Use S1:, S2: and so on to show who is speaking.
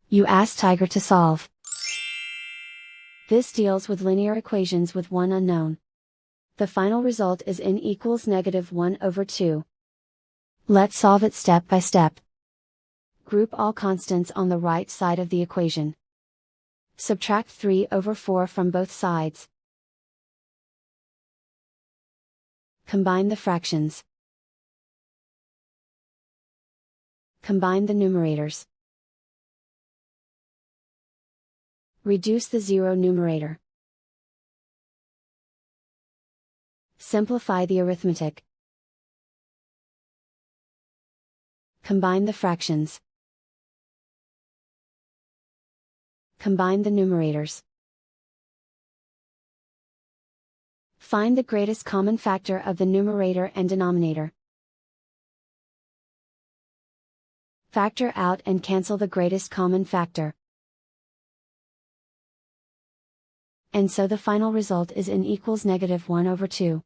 S1: You ask Tiger to solve. This deals with linear equations with one unknown. The final result is n equals -1/2. Let's solve it step by step. Group all constants on the right side of the equation. Subtract 3/4 from both sides. Combine the fractions. Combine the numerators. Reduce the zero numerator. Simplify the arithmetic. Combine the fractions. Combine the numerators. Find the greatest common factor of the numerator and denominator. Factor out and cancel the greatest common factor. And so the final result is n equals -1/2.